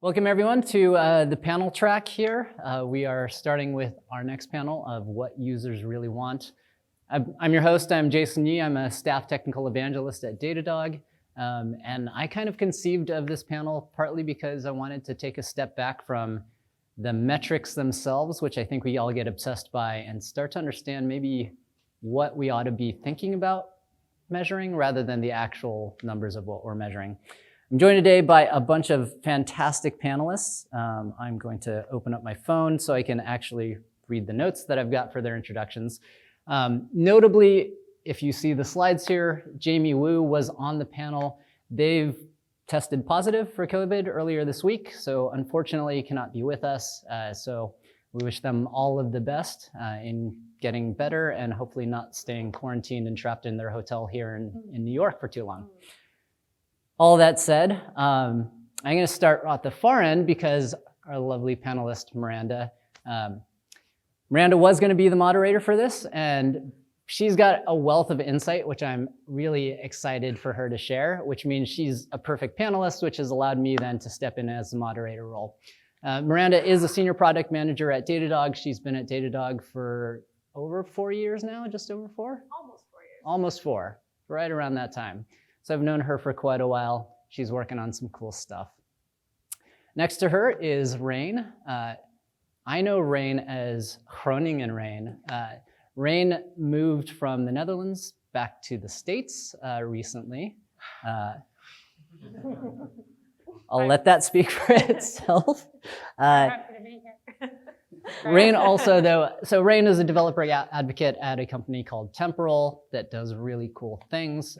Welcome everyone to the panel track here. We are starting with our next panel of what users really want. I'm your host, I'm Jason Yee. I'm a staff technical evangelist at Datadog. And I kind of conceived of this panel partly because I wanted to take a step back from the metrics themselves, which I think we all get obsessed by, and start to understand maybe what we ought to be thinking about measuring rather than the actual numbers of what we're measuring. I'm joined today by a bunch of fantastic panelists. I'm going to open up my phone so I can actually read the notes that I've got for their introductions. Notably, if you see the slides here, Jamie Wu was on the panel. They've tested positive for COVID earlier this week, so unfortunately cannot be with us. So we wish them all of the best in getting better and hopefully not staying quarantined and trapped in their hotel here in New York for too long. All that said, I'm going to start at the far end because our lovely panelist, Miranda. Miranda was going to be the moderator for this, and she's got a wealth of insight, which I'm really excited for her to share, which means she's a perfect panelist, which has allowed me then to step in as the moderator role. Miranda is a senior product manager at Datadog. She's been at Datadog for over 4 years now, just over 4? Almost 4 years. Almost 4, right around that time. So I've known her for quite a while. She's working on some cool stuff. Next to her is Rain. I know Rain as Groningen Rain. Rain moved from the Netherlands back to the States recently. I'll let that speak for itself. Happy to be here. Rain also, though, so Rain is a developer advocate at a company called Temporal that does really cool things.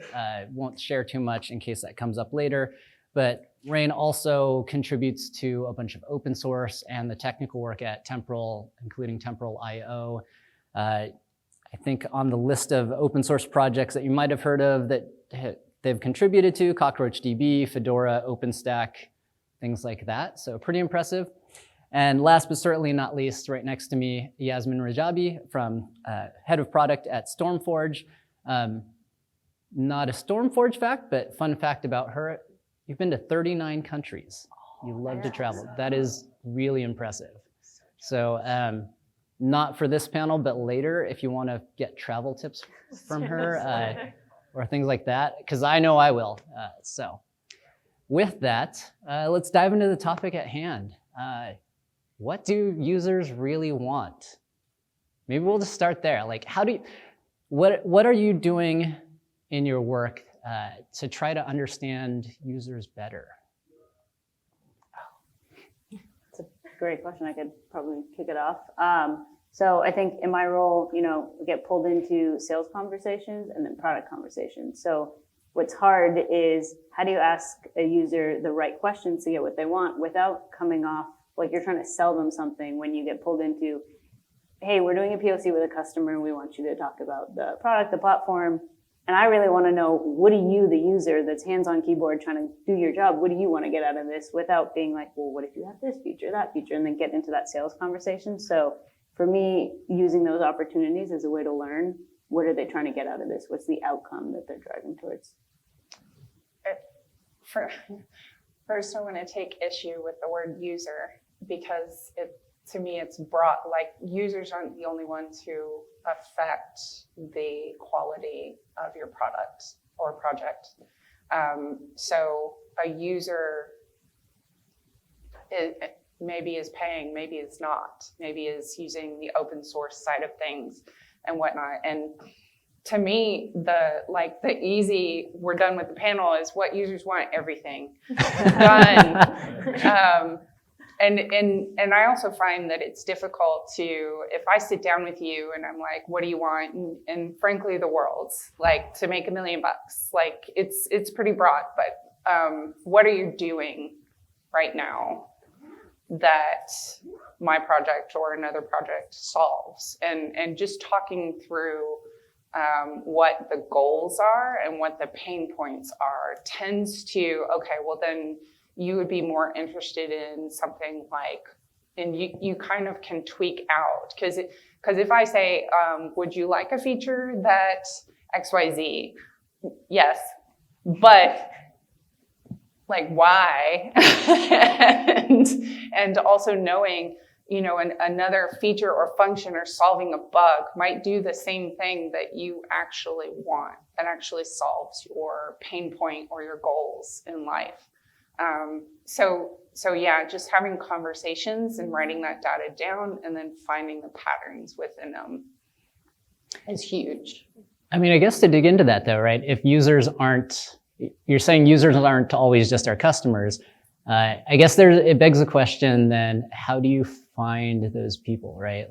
Won't share too much in case that comes up later, but Rain also contributes to a bunch of open source and the technical work at Temporal, including Temporal IO. I think on the list of open source projects that you might have heard of that they've contributed to, CockroachDB, Fedora, OpenStack, things like that. So pretty impressive. And last but certainly not least, right next to me, Yasmin Rajabi, from head of product at Stormforge. Not a Stormforge fact, but fun fact about her, you've been to 39 countries. You love to travel. That is really impressive. So not for this panel, but later, if you want to get travel tips from her or things like that, because I know I will. So with that, let's dive into the topic at hand. What do users really want? Maybe we'll just start there. Like, what are you doing in your work to try to understand users better? It's a great question. I could probably kick it off. So I think in my role, we get pulled into sales conversations and then product conversations. So what's hard is how do you ask a user the right questions to get what they want without coming off like you're trying to sell them something when you get pulled into, hey, we're doing a POC with a customer and we want you to talk about the product, the platform. And I really want to know, what do you, the user that's hands-on keyboard trying to do your job, what do you want to get out of this without being like, well, what if you have this feature, that feature, and then get into that sales conversation. So for me, using those opportunities as a way to learn, what are they trying to get out of this? What's the outcome that they're driving towards? First, I want to take issue with the word user because to me it's broad. Like, users aren't the only ones who affect the quality of your product or project. So a user maybe is paying, maybe is not, maybe is using the open source side of things and whatnot. And to me, the easy, we're done with the panel is what users want, everything done. And I also find that it's difficult to, if I sit down with you and I'm like, what do you want? And frankly, the world's like to make $1 million. Like it's pretty broad, but what are you doing right now that my project or another project solves? And just talking through what the goals are and what the pain points are tends to, okay, well then you would be more interested in something like, and you kind of can tweak out. Because if I say, would you like a feature that XYZ? Yes, but like why, and also knowing, another feature or function or solving a bug might do the same thing that you actually want and actually solves your pain point or your goals in life. So yeah, just having conversations and writing that data down and then finding the patterns within them is huge. I mean, I guess to dig into that though, right? If you're saying users aren't always just our customers. I guess it begs the question then, how do you find those people, right?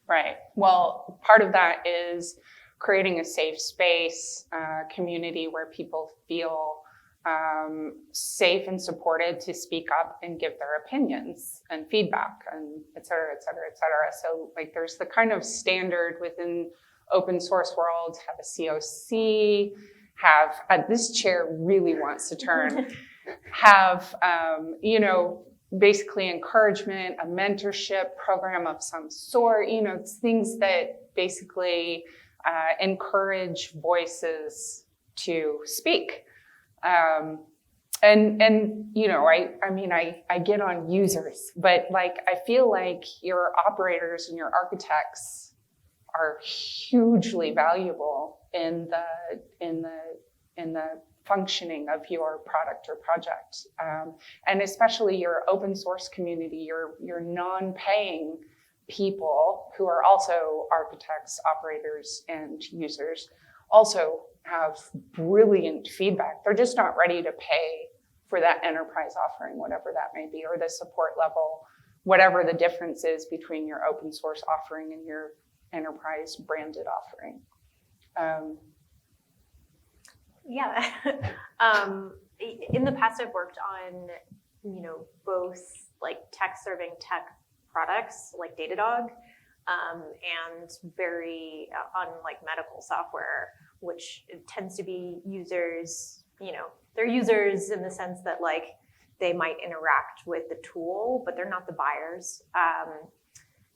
Right. Well, part of that is creating a safe space, community where people feel safe and supported to speak up and give their opinions and feedback and et cetera, et cetera, et cetera. So like there's the kind of standard within open source world, have a COC, this chair really wants to turn, have, basically encouragement, a mentorship program of some sort, it's things that basically encourage voices to speak. I get on users, but like, I feel like your operators and your architects are hugely valuable in the functioning of your product or project. And especially your open source community, your non-paying people who are also architects, operators, and users also have brilliant feedback. They're just not ready to pay for that enterprise offering, whatever that may be, or the support level, whatever the difference is between your open source offering and your enterprise branded offering. Yeah. In the past, I've worked on, both like tech serving tech products like Datadog, and very on like medical software, which tends to be users, they're users in the sense that like they might interact with the tool, but they're not the buyers.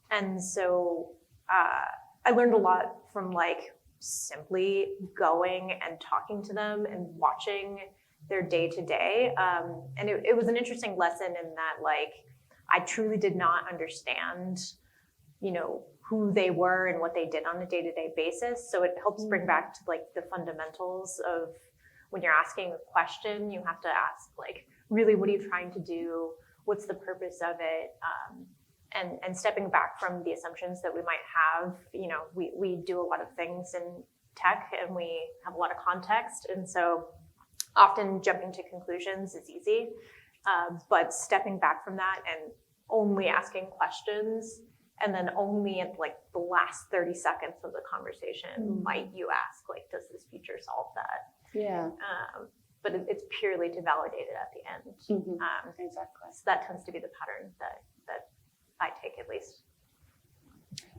And so I learned a lot from like simply going and talking to them and watching their day to day. And it was an interesting lesson in that like I truly did not understand, who they were and what they did on a day-to-day basis. So it helps bring back to like the fundamentals of when you're asking a question, you have to ask like, really, what are you trying to do? What's the purpose of it? And stepping back from the assumptions that we might have, we do a lot of things in tech and we have a lot of context. And so often jumping to conclusions is easy, but stepping back from that and only asking questions, and then only at like the last 30 seconds of the conversation might you ask, like, does this feature solve that? Yeah. But it's purely to validate it at the end. Exactly. So that tends to be the pattern that I take at least.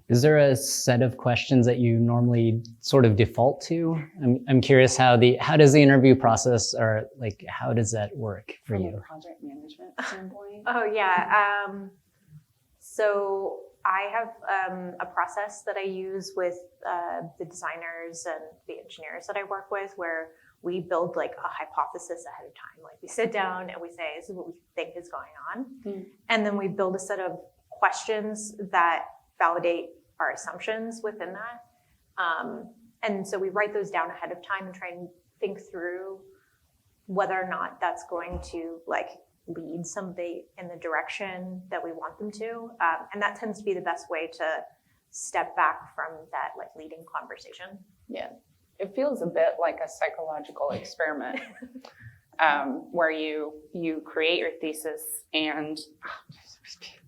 Is there a set of questions that you normally sort of default to? I'm curious how does the interview process, or like how does that work for you? From a project management standpoint? Oh yeah. So I have a process that I use with the designers and the engineers that I work with, where we build like a hypothesis ahead of time. Like we sit down and we say, this is what we think is going on. And then we build a set of questions that validate our assumptions within that. And so we write those down ahead of time and try and think through whether or not that's going to like lead somebody in the direction that we want them to. And that tends to be the best way to step back from that like leading conversation. Yeah. It feels a bit like a psychological experiment, where you create your thesis and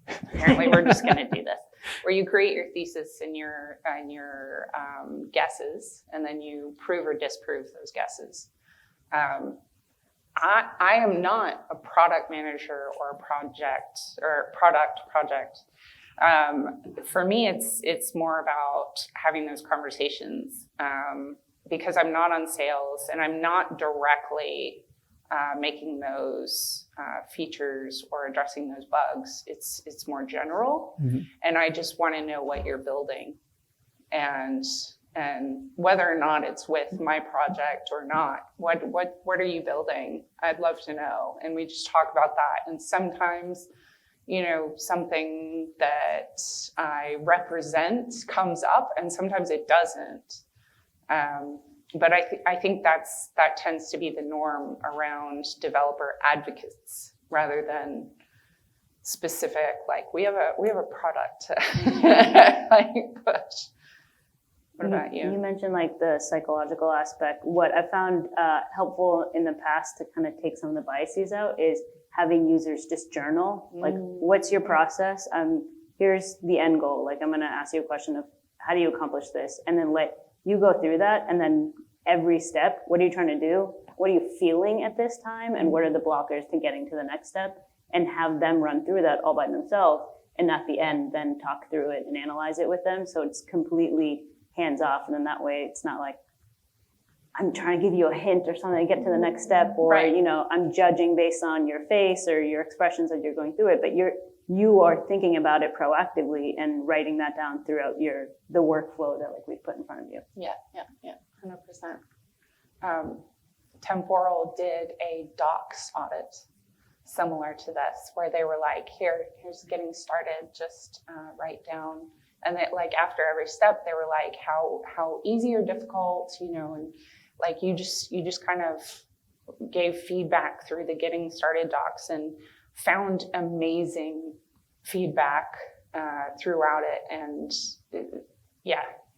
apparently we're just going to do this, where you create your thesis and your guesses, and then you prove or disprove those guesses. I am not a product manager or a product project. For me, it's more about having those conversations, because I'm not on sales and I'm not directly making those features or addressing those bugs. It's more general, and I just want to know what you're building, and And whether or not it's with my project or not, what are you building? I'd love to know. And we just talk about that. And sometimes, something that I represent comes up, and sometimes it doesn't. But I think that tends to be the norm around developer advocates rather than specific, like we have a product to like push. What about you? You mentioned like the psychological aspect. What I found helpful in the past to kind of take some of the biases out is having users just journal. Like, what's your process? Here's the end goal. Like, I'm going to ask you a question of how do you accomplish this? And then let you go through that. And then every step, what are you trying to do? What are you feeling at this time? And what are the blockers to getting to the next step? And have them run through that all by themselves. And at the end, then talk through it and analyze it with them. So it's completely hands off, and then that way it's not like I'm trying to give you a hint or something to get to the next step, or right. I'm judging based on your face or your expressions as you're going through it. But you are thinking about it proactively and writing that down throughout the workflow that like we've put in front of you. Yeah, 100%. Temporal did a docs audit similar to this, where they were like, here's getting started, just write down. And they, like, after every step, they were like, how easy or difficult, and like you just kind of gave feedback through the getting started docs and found amazing feedback throughout it. And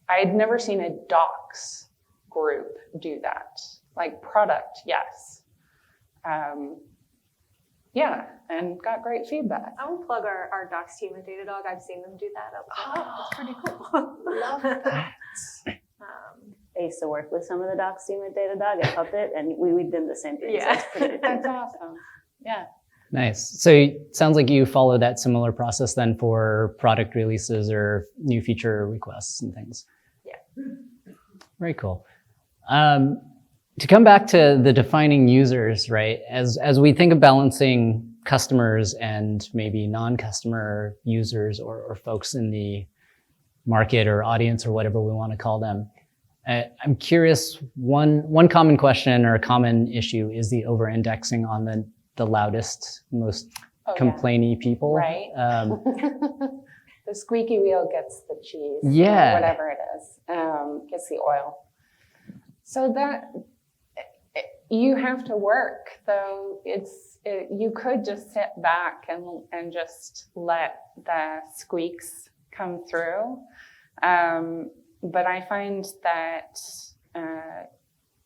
I had never seen a docs group do that. Like product, yes. And got great feedback. I will plug our docs team at Datadog. I've seen them do that. It's pretty cool. Love that. I used to work with some of the docs team at Datadog at Puppet, and we did the same thing. Yeah. So it's pretty That's awesome. Yeah. Nice. So it sounds like you follow that similar process then for product releases or new feature requests and things. Yeah. Very cool. To come back to the defining users, right? As we think of balancing customers and maybe non-customer users or folks in the market or audience or whatever we want to call them, I'm curious, one common question or a common issue is the over-indexing on the loudest, most complainy people. Right. The squeaky wheel gets the cheese. Yeah. Or whatever it is, gets the oil. So that you have to work, though. You could just sit back and just let the squeaks come through. But I find that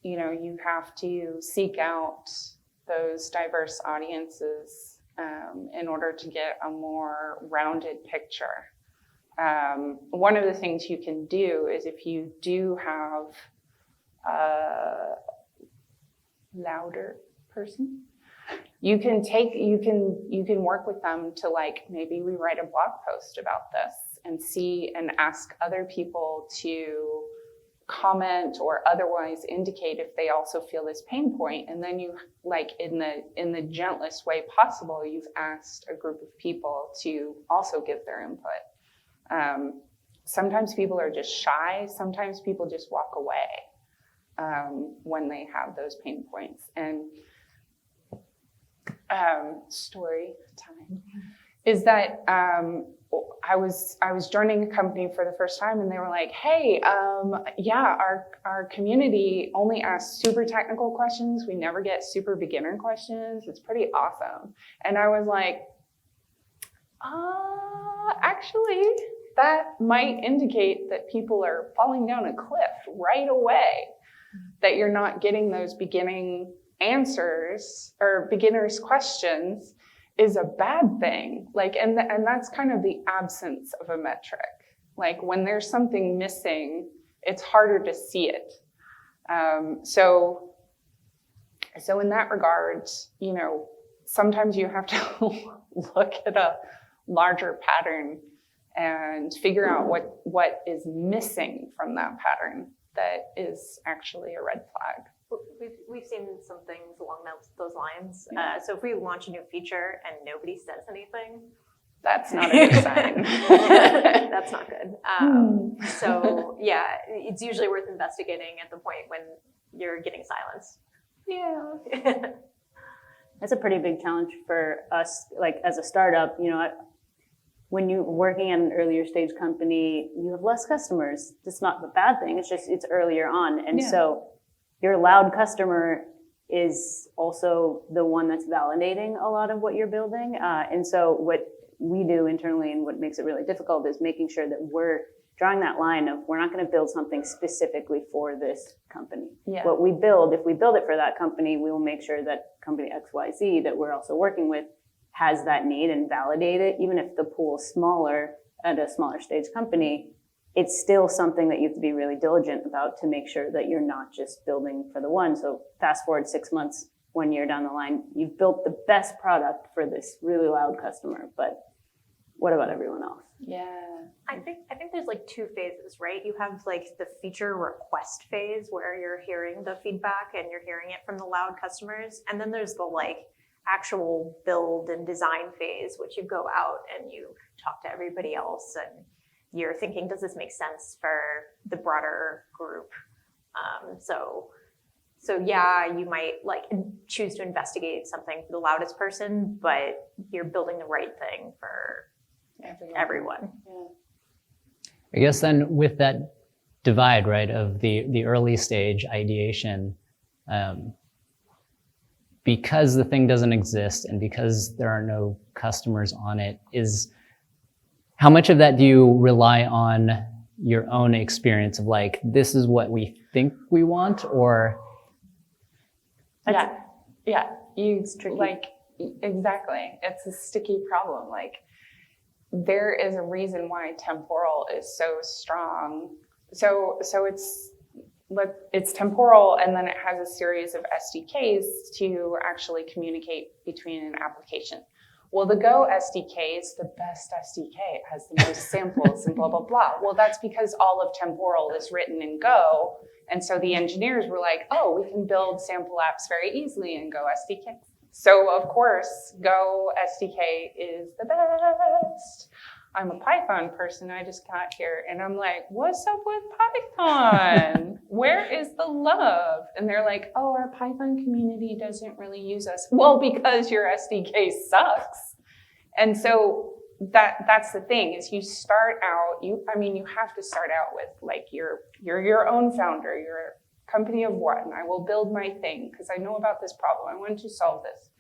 you have to seek out those diverse audiences in order to get a more rounded picture. One of the things you can do is if you do have a louder person, you can work with them to like maybe rewrite a blog post about this and ask other people to comment or otherwise indicate if they also feel this pain point. And then you, like, in the gentlest way possible, you've asked a group of people to also give their input. Sometimes people are just shy. Sometimes people just walk away when they have those pain points. And story time is that I was joining a company for the first time, and they were like, "Hey, our community only asks super technical questions. We never get super beginner questions. It's pretty awesome." And I was like, actually, that might indicate that people are falling down a cliff right away, that you're not getting those beginning answers or beginners questions is a bad thing. Like, and that's kind of the absence of a metric. Like, when there's something missing, it's harder to see it. So in that regard, sometimes you have to look at a larger pattern and figure out what is missing from that pattern that is actually a red flag. We've seen some things along those lines. Yeah. So if we launch a new feature and nobody says anything, That's not a good sign. That's not good. So yeah, it's usually worth investigating at the point when you're getting silence. Yeah. That's a pretty big challenge for us, like as a startup. When you're working at an earlier stage company, you have less customers. It's not a bad thing. It's just it's earlier on, and so your loud customer is also the one that's validating a lot of what you're building. And so what we do internally and what makes it really difficult is making sure that we're drawing that line of we're not going to build something specifically for this company. Yeah. What we build, if we build it for that company, we will make sure that company XYZ that we're also working with has that need and validate it. Even if the pool is smaller at a smaller stage company, it's still something that you have to be really diligent about to make sure that you're not just building for the one. So fast forward 6 months, 1 year down the line, you've built the best product for this really loud customer, but what about everyone else? Yeah. I think there's like two phases, right? You have like the feature request phase where you're hearing the feedback and you're hearing it from the loud customers. And then there's the like actual build and design phase, which you go out and you talk to everybody else and you're thinking, does this make sense for the broader group? So yeah, you might like choose to investigate something for the loudest person, but you're building the right thing for everyone. Yeah. I guess then with that divide, right, of the early stage ideation, because the thing doesn't exist and because there are no customers on it, how much of that do you rely on your own experience of like, this is what we think we want, or? Yeah. It's tricky. Like, exactly. It's a sticky problem. Like, there is a reason why temporal is so strong. So it's temporal, and then it has a series of SDKs to actually communicate between an application. Well, the Go SDK is the best SDK. It has the most samples and blah, blah, blah. Well, that's because all of temporal is written in Go. And so the engineers were like, oh, we can build sample apps very easily in Go SDK. So of course, Go SDK is the best. I'm a Python person. I just got here and I'm like, what's up with Python? Where is the love? And they're like, oh, our Python community doesn't really use us. Well, because your SDK sucks. And so that's the thing is you start out, you have to start out with like you're your own founder. You're a company of one. I will build my thing because I know about this problem. I want to solve this.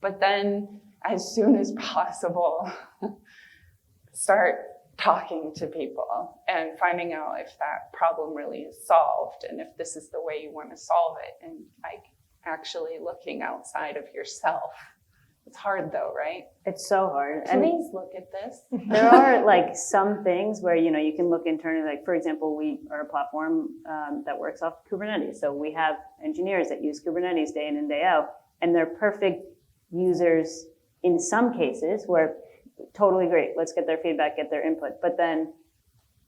But then as soon as possible, start talking to people and finding out if that problem really is solved and if this is the way you want to solve it, and like actually looking outside of yourself. It's hard though, right? It's so hard. Please look at this. There are like some things where, you can look internally, like for example, we are a platform that works off Kubernetes. So we have engineers that use Kubernetes day in and day out, and they're perfect users in some cases where totally great. Let's get their feedback, get their input. But then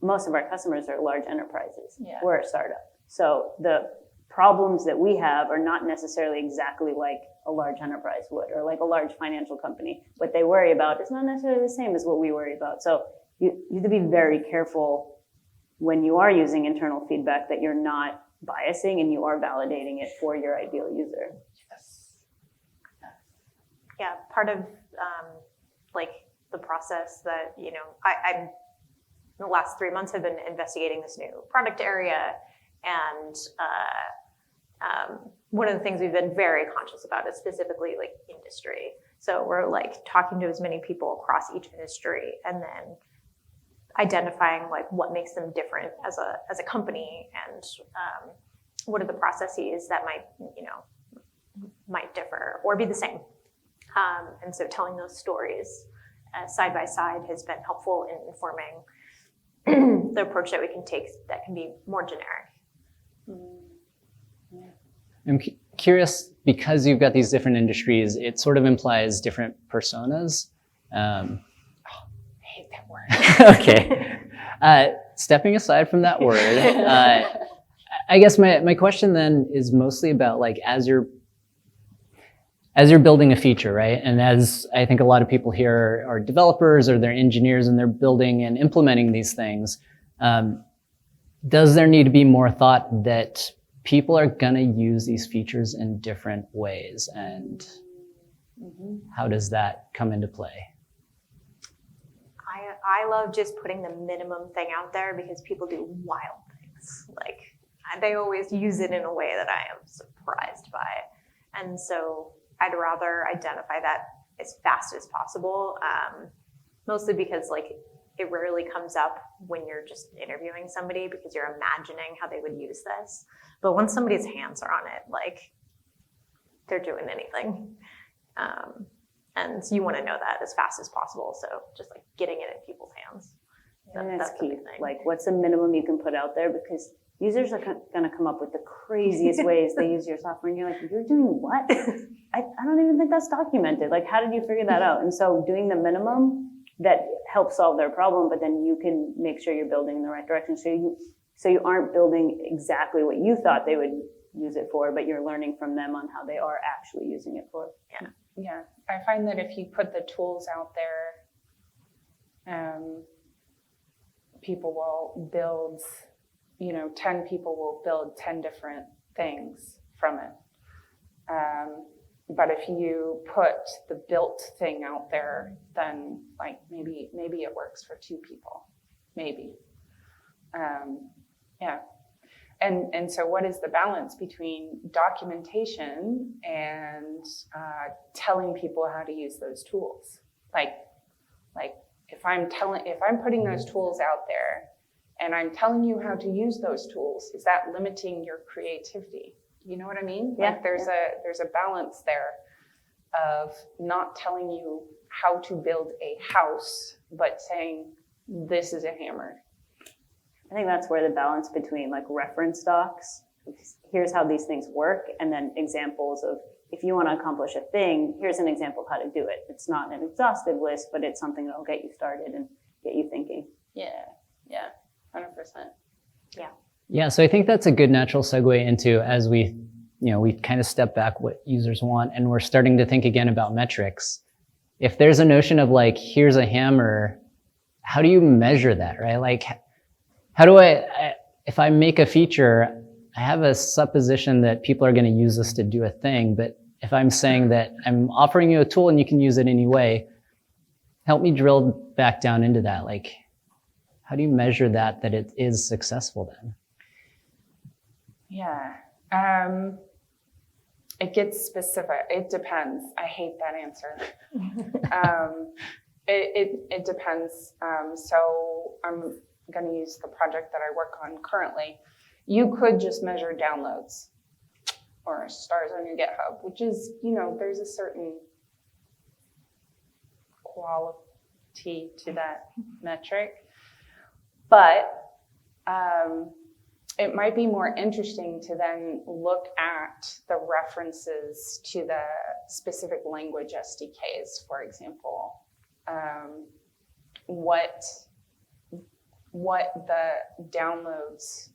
most of our customers are large enterprises. Yeah. We're a startup. So the problems that we have are not necessarily exactly like a large enterprise would or like a large financial company. What they worry about is not necessarily the same as what we worry about. So you have to be very careful when you are using internal feedback that you're not biasing and you are validating it for your ideal user. Yes. Yeah, part of like the process that, I'm the last 3 months have been investigating this new product area. And one of the things we've been very conscious about is specifically like industry. So we're like talking to as many people across each industry and then identifying like what makes them different as a company and what are the processes that might differ or be the same. And so telling those stories side by side has been helpful in informing the approach that we can take that can be more generic. Yeah. I'm curious, because you've got these different industries, it sort of implies different personas. I hate that word. Okay. Stepping aside from that word, I guess my question then is mostly about like, as you're as you're building a feature, right? And as I think a lot of people here are developers or they're engineers and they're building and implementing these things, does there need to be more thought that people are going to use these features in different ways? And how does that come into play? I love just putting the minimum thing out there because people do wild things. Like they always use it in a way that I am surprised by. And so I'd rather identify that as fast as possible, mostly because like it rarely comes up when you're just interviewing somebody because you're imagining how they would use this. But once somebody's hands are on it, like they're doing anything. And you want to know that as fast as possible. So just like getting it in people's hands. And that's the key. big thing. Like, what's the minimum you can put out there? Because users are going to come up with the craziest ways they use your software. And you're like, you're doing what? I don't even think that's documented. Like, how did you figure that out? And so doing the minimum that helps solve their problem, but then you can make sure you're building in the right direction. So you aren't building exactly what you thought they would use it for, but you're learning from them on how they are actually using it for. Yeah, I find that if you put the tools out there, people will build, 10 people will build 10 different things from it. But if you put the built thing out there, then like maybe it works for 2 people, maybe. Yeah. And so what is the balance between documentation and telling people how to use those tools? Like if I'm putting those tools out there and I'm telling you how to use those tools, is that limiting your creativity? You know what I mean? Yeah. Like there's a balance there of not telling you how to build a house, but saying this is a hammer. I think that's where the balance between like reference docs, here's how these things work, and then examples of if you want to accomplish a thing, here's an example of how to do it. It's not an exhaustive list, but it's something that'll get you started and get you thinking. Yeah, 100%. Yeah, so I think that's a good natural segue into as we kind of step back what users want, and we're starting to think again about metrics. If there's a notion of like, here's a hammer, how do you measure that, right? Like, how do if I make a feature, I have a supposition that people are going to use this to do a thing, but if I'm saying that I'm offering you a tool and you can use it anyway, help me drill back down into that. Like, how do you measure that it is successful then? Yeah. It gets specific. It depends. I hate that answer. It depends. So I'm going to use the project that I work on currently. You could just measure downloads or stars on your GitHub, which is, there's a certain quality to that metric. But it might be more interesting to then look at the references to the specific language SDKs, for example. What the downloads,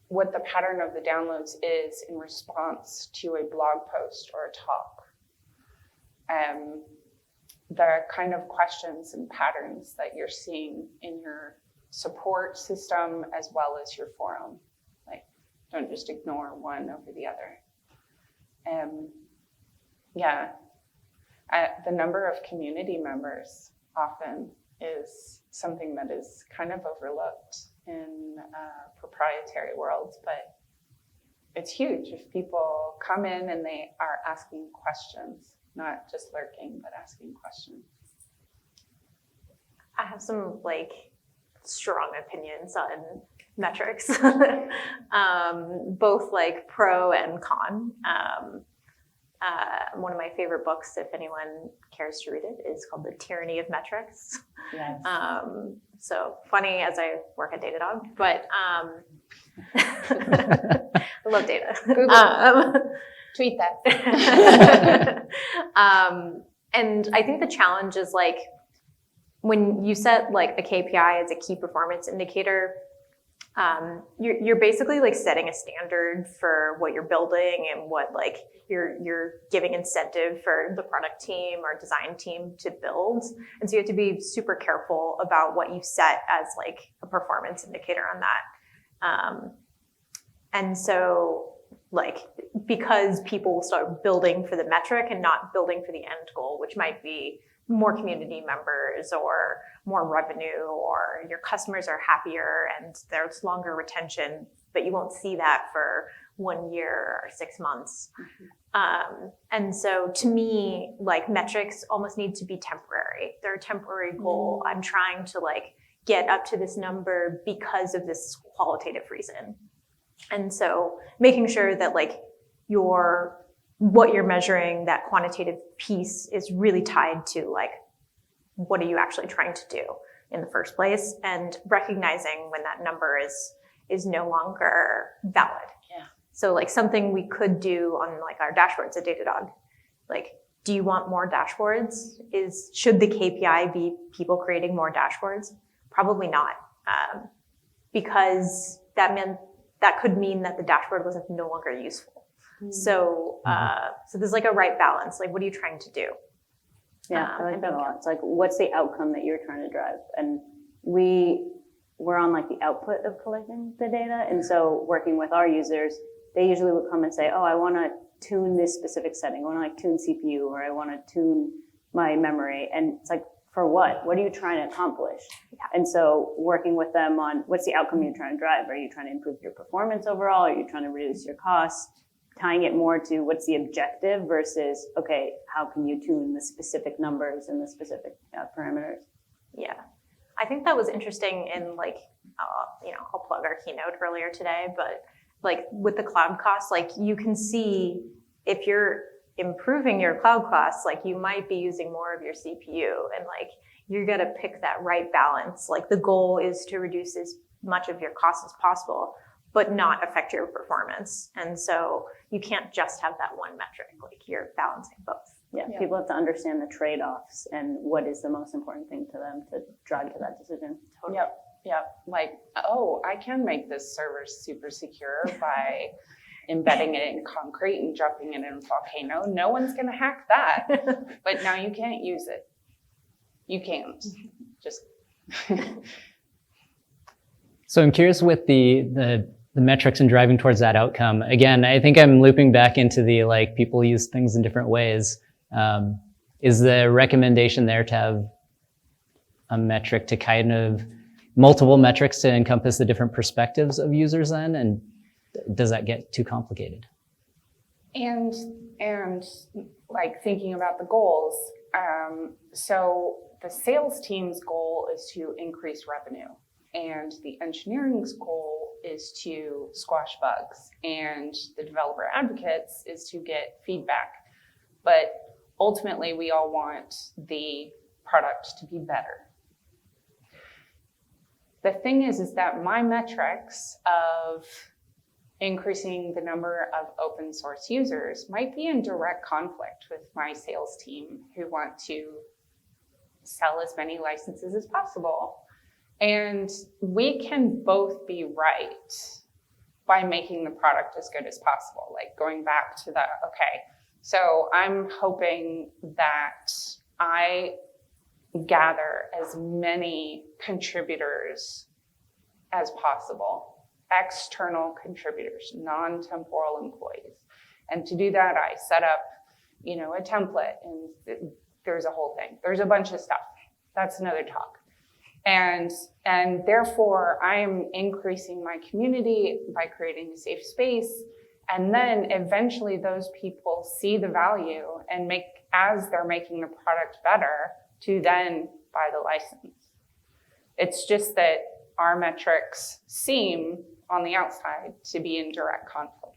what the pattern of the downloads is in response to a blog post or a talk. The kind of questions and patterns that you're seeing in your support system as well as your forum. Like, don't just ignore one over the other. The number of community members often is something that is kind of overlooked in proprietary worlds, but it's huge if people come in and they are asking questions, not just lurking, but asking questions. I have some strong opinions on metrics, both pro and con. One of my favorite books, if anyone cares to read it, is called The Tyranny of Metrics. Yes. So funny as I work at Datadog, but I love data. Tweet that. And I think the challenge is when you set a KPI as a key performance indicator, You're basically like setting a standard for what you're building and what like you're giving incentive for the product team or design team to build. And so you have to be super careful about what you set as like a performance indicator on that. And so like, because people will start building for the metric and not building for the end goal, which might be more community members or more revenue, or your customers are happier and there's longer retention, but you won't see that for 1 year or 6 months. And so to me, like metrics almost need to be temporary. They're a temporary goal. I'm trying to like get up to this number because of this qualitative reason. And so making sure that like what you're measuring, that quantitative piece is really tied to like, what are you actually trying to do in the first place, and recognizing when that number is no longer valid. Yeah. So like something we could do on like our dashboards at Datadog, like, do you want more dashboards? Should the KPI be people creating more dashboards? Probably not, because that could mean that the dashboard was no longer useful. So there's like a right balance. Like, what are you trying to do? Yeah, I like that a lot. It's like, what's the outcome that you're trying to drive? And we're on like the output of collecting the data. And so working with our users, they usually would come and say, oh, I want to tune this specific setting. I want to like tune CPU, or I want to tune my memory. And it's like, for what? What are you trying to accomplish? Yeah. And so working with them on what's the outcome you're trying to drive? Are you trying to improve your performance overall? Are you trying to reduce your costs? Tying it more to what's the objective versus, okay, how can you tune the specific numbers and the specific parameters? Yeah. I think that was interesting in like, I'll plug our keynote earlier today, but like with the cloud costs, like you can see if you're improving your cloud costs, like you might be using more of your CPU, and like you're going to pick that right balance. Like the goal is to reduce as much of your costs as possible, but not affect your performance. And so you can't just have that one metric, like you're balancing both. Yeah, people have to understand the trade-offs and what is the most important thing to them to drive to that decision. Totally. Yep. Like, oh, I can make this server super secure by embedding it in concrete and dropping it in a volcano. No one's going to hack that. But now you can't use it. You can't. Just. So I'm curious with the metrics and driving towards that outcome. Again, I think I'm looping back into the like people use things in different ways. Is the recommendation there to have a metric to kind of multiple metrics to encompass the different perspectives of users then? And does that get too complicated? And like thinking about the goals. So the sales team's goal is to increase revenue, and the engineering's goal is to squash bugs, and the developer advocates is to get feedback. But ultimately, we all want the product to be better. The thing is that my metrics of increasing the number of open source users might be in direct conflict with my sales team, who want to sell as many licenses as possible. And we can both be right by making the product as good as possible. Like going back to that, okay, so I'm hoping that I gather as many contributors as possible, external contributors, non-temporal employees. And to do that, I set up, a template, and there's a whole thing. There's a bunch of stuff. That's another talk. And therefore, I'm increasing my community by creating a safe space. And then eventually those people see the value and as they're making the product better, to then buy the license. It's just that our metrics seem on the outside to be in direct conflict.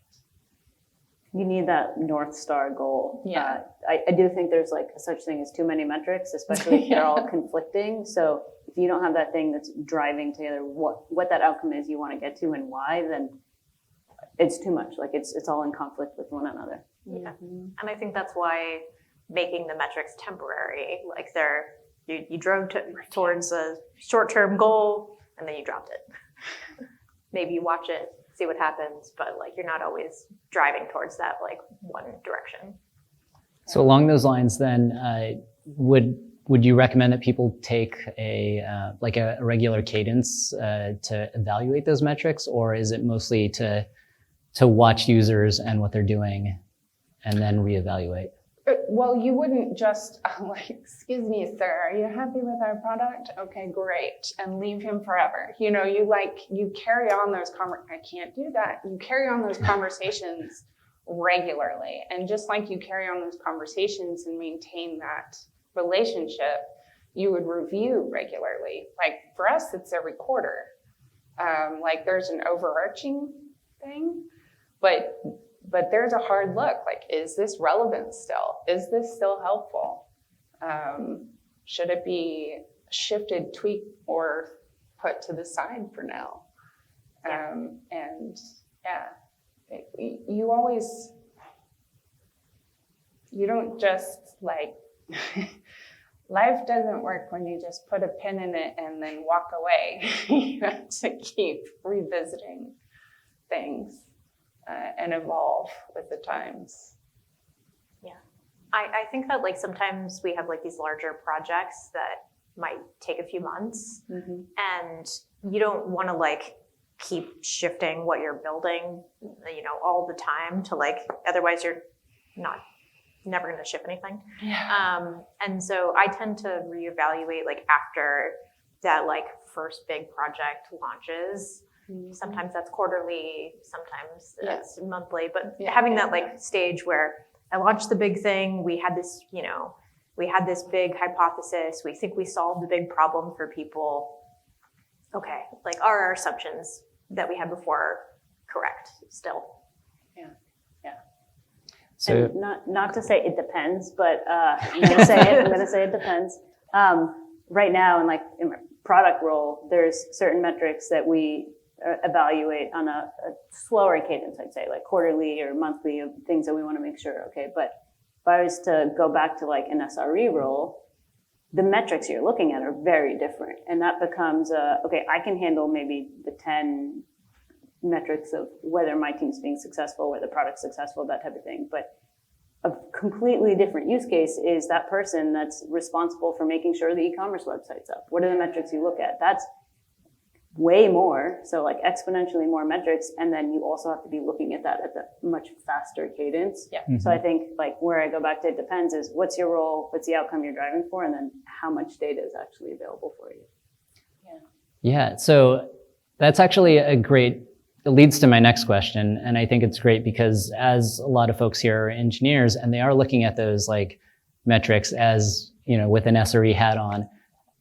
You need that North Star goal. Yeah. I do think there's like a such thing as too many metrics, especially if they're all conflicting. So if you don't have that thing that's driving together what that outcome is you want to get to and why, then it's too much. Like it's all in conflict with one another. Yeah. And I think that's why making the metrics temporary, like you drove towards a short-term goal and then you dropped it. maybe you watch it, see what happens, but like you're not always driving towards that like one direction. So along those lines, then, would you recommend that people take a regular cadence to evaluate those metrics, or is it mostly to watch users and what they're doing, and then reevaluate? Well, you wouldn't just like, excuse me, sir, are you happy with our product? Okay, great, and leave him forever. You know, you carry on those I can't do that. You carry on those conversations regularly, and just like you carry on those conversations and maintain that relationship, you would review regularly. Like for us, it's every quarter. Like there's an overarching thing, but there's a hard look. Like, is this relevant still? Is this still helpful? Should it be shifted, tweaked, or put to the side for now? And yeah, you don't just like, life doesn't work when you just put a pin in it and then walk away. You have to keep revisiting things and evolve with the times. Yeah. I think that like sometimes we have like these larger projects that might take a few months, and you don't want to like keep shifting what you're building, you know, all the time to like, otherwise you're never going to ship anything. Yeah. And so I tend to reevaluate like after that like first big project launches. Sometimes that's quarterly, sometimes that's monthly, but having that like stage where I launched the big thing, we had this big hypothesis, we think we solved the big problem for people. Okay, like are our assumptions that we had before correct still? Yeah. So And not to say it depends, but I'm gonna say it depends. Right now, in my product role, there's certain metrics that we evaluate on a slower cadence, I'd say, like quarterly or monthly, of things that we want to make sure. Okay, but if I was to go back to like an SRE role, the metrics you're looking at are very different, and that becomes okay. I can handle maybe the 10 metrics of whether my team's being successful, whether the product's successful, that type of thing. But a completely different use case is that person that's responsible for making sure the e-commerce website's up. What are the metrics you look at? That's way more, so like exponentially more metrics, and then you also have to be looking at that at the much faster cadence. Yeah. Mm-hmm. So I think like where I go back to, it depends, is what's your role, what's the outcome you're driving for, and then how much data is actually available for you. Yeah, so that's actually it leads to my next question, and I think it's great because as a lot of folks here are engineers and they are looking at those like metrics as, you know, with an SRE hat on,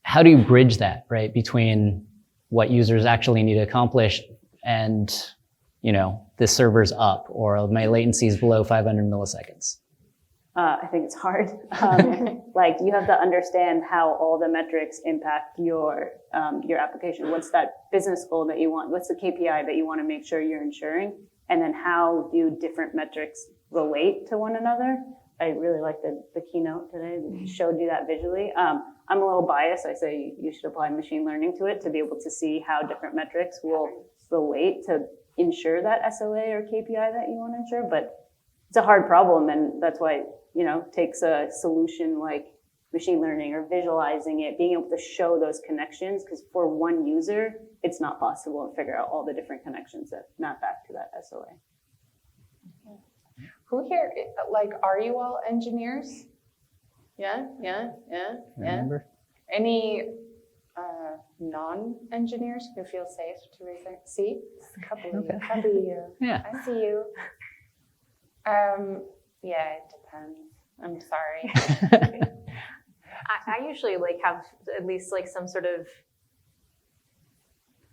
how do you bridge that, right, between what users actually need to accomplish and, you know, the server's up or my latency is below 500 milliseconds? I think it's hard. Like you have to understand how all the metrics impact your application. What's that business goal that you want? What's the KPI that you want to make sure you're ensuring? And then how do different metrics relate to one another? I really like the keynote today. It showed you that visually. I'm a little biased. I say you should apply machine learning to it to be able to see how different metrics will relate to ensure that SLA or KPI that you want to ensure. But it's a hard problem, and that's why, you know, it takes a solution like machine learning or visualizing it, being able to show those connections, because for one user, it's not possible to figure out all the different connections that map back to that SLA. Who here, like, are you all engineers? Yeah. Remember? Any non-engineers who feel safe to raise their see? A couple of you. Yeah. I see you. Yeah, it depends. I'm sorry. I usually like have at least like some sort of,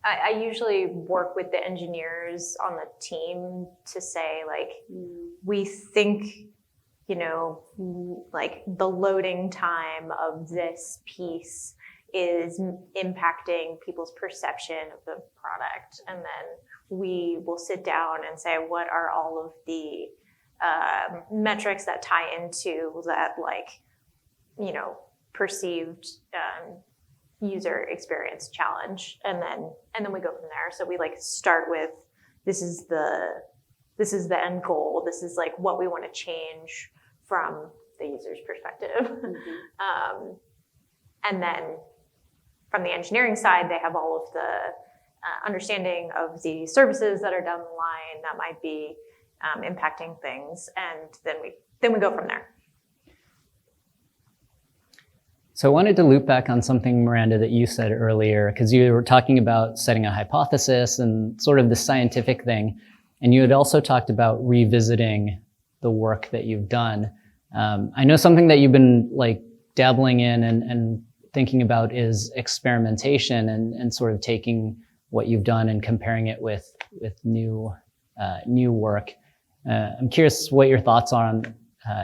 I usually work with the engineers on the team to say like, we think, you know, like the loading time of this piece is impacting people's perception of the product. And then we will sit down and say, what are all of the metrics that tie into that, like, you know, perceived user experience challenge, and then we go from there. So we like start with this is the end goal. This is like what we want to change from the user's perspective. And then from the engineering side, they have all of the understanding of the services that are down the line that might be impacting things, and then we go from there. So I wanted to loop back on something, Miranda, that you said earlier, because you were talking about setting a hypothesis and sort of the scientific thing. And you had also talked about revisiting the work that you've done. I know something that you've been like dabbling in and thinking about is experimentation and sort of taking what you've done and comparing it with new work. I'm curious what your thoughts are on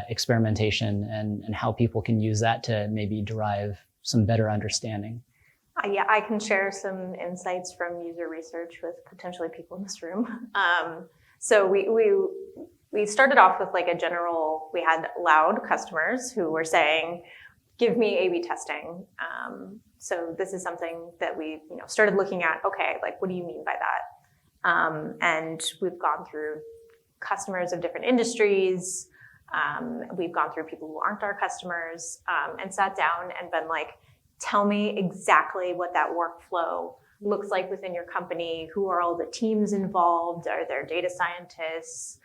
experimentation and how people can use that to maybe derive some better understanding. Yeah, I can share some insights from user research with potentially people in this room. So we started off with like a general, we had loud customers who were saying, give me A/B testing. So this is something that we started looking at, okay, like what do you mean by that? And we've gone through customers of different industries. We've gone through people who aren't our customers, and sat down and been like, tell me exactly what that workflow looks like within your company. Who are all the teams involved? Are there data scientists?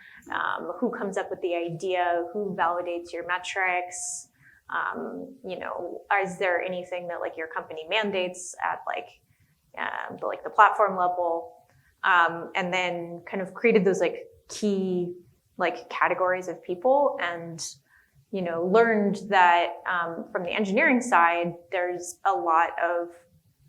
Who comes up with the idea? Who validates your metrics? Is there anything that like your company mandates at the platform level? And then kind of created those like key like categories of people, and learned that from the engineering side, there's a lot of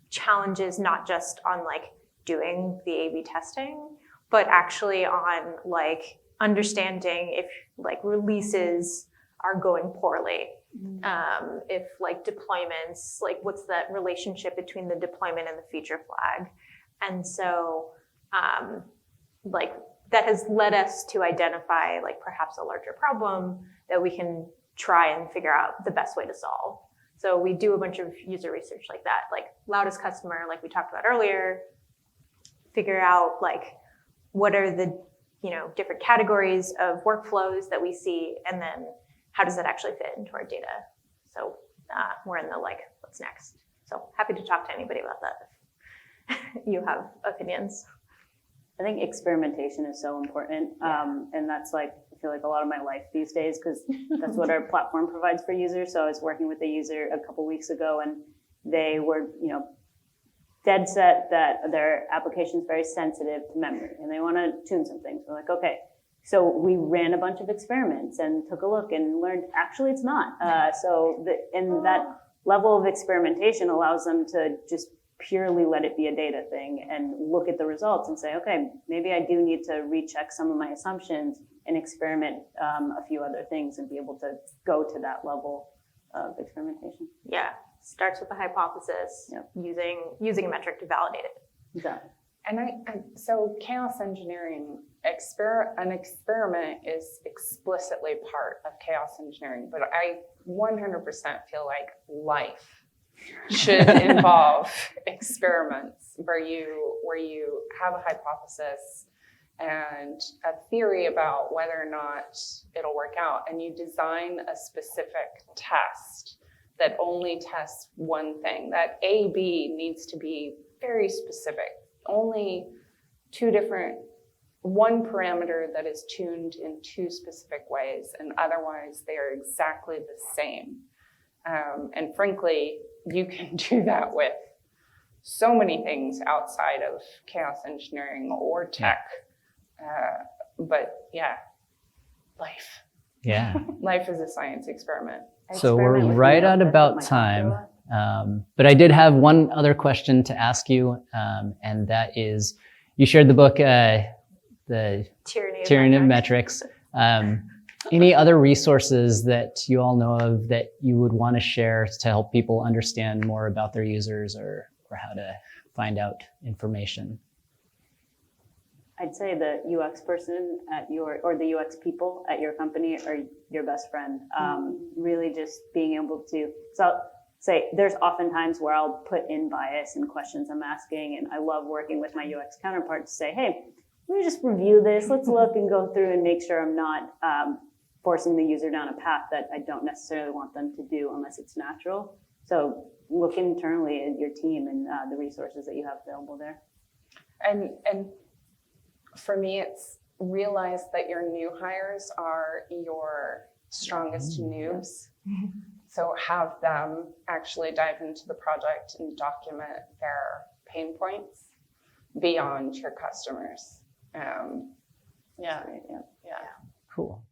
challenges, not just on like doing the A/B testing, but actually on like understanding if like releases are going poorly. If like deployments, like what's that relationship between the deployment and the feature flag? And so like that has led us to identify like perhaps a larger problem that we can try and figure out the best way to solve. So we do a bunch of user research like that, like loudest customer, like we talked about earlier, figure out like what are the different categories of workflows that we see, and then how does that actually fit into our data? So we're in the like, what's next? So happy to talk to anybody about that if you have opinions. I think experimentation is so important. And that's like, I feel like a lot of my life these days, because that's what our platform provides for users. So I was working with a user a couple weeks ago, and they were, dead set that their application is very sensitive to memory and they want to tune some things. We're like, okay. So we ran a bunch of experiments and took a look and learned actually it's not. That level of experimentation allows them to just purely let it be a data thing and look at the results and say, okay, maybe I do need to recheck some of my assumptions and experiment a few other things and be able to go to that level of experimentation. Yeah, starts with a hypothesis, using a metric to validate it. Exactly. And so chaos engineering, an experiment is explicitly part of chaos engineering, but I 100% feel like life should involve experiments where you have a hypothesis and a theory about whether or not it'll work out, and you design a specific test that only tests one thing. That A/B needs to be very specific. Only one parameter that is tuned in two specific ways, and otherwise they are exactly the same. And frankly, you can do that with so many things outside of chaos engineering or tech. But yeah, life. Yeah. Life is a science experiment. So we're right at about time. But I did have one other question to ask you, and that is, you shared the book, The Tyranny of Metrics. Any other resources that you all know of that you would want to share to help people understand more about their users or how to find out information? I'd say the UX person or the UX people at your company are your best friend. Really just being able to, say there's often times where I'll put in bias in questions I'm asking, and I love working with my UX counterpart to say, hey, let me just review this. Let's look and go through and make sure I'm not forcing the user down a path that I don't necessarily want them to do unless it's natural. So look internally at your team and the resources that you have available there. And for me, it's realize that your new hires are your strongest noobs. So have them actually dive into the project and document their pain points beyond your customers. Yeah. Great, yeah. Yeah. Cool.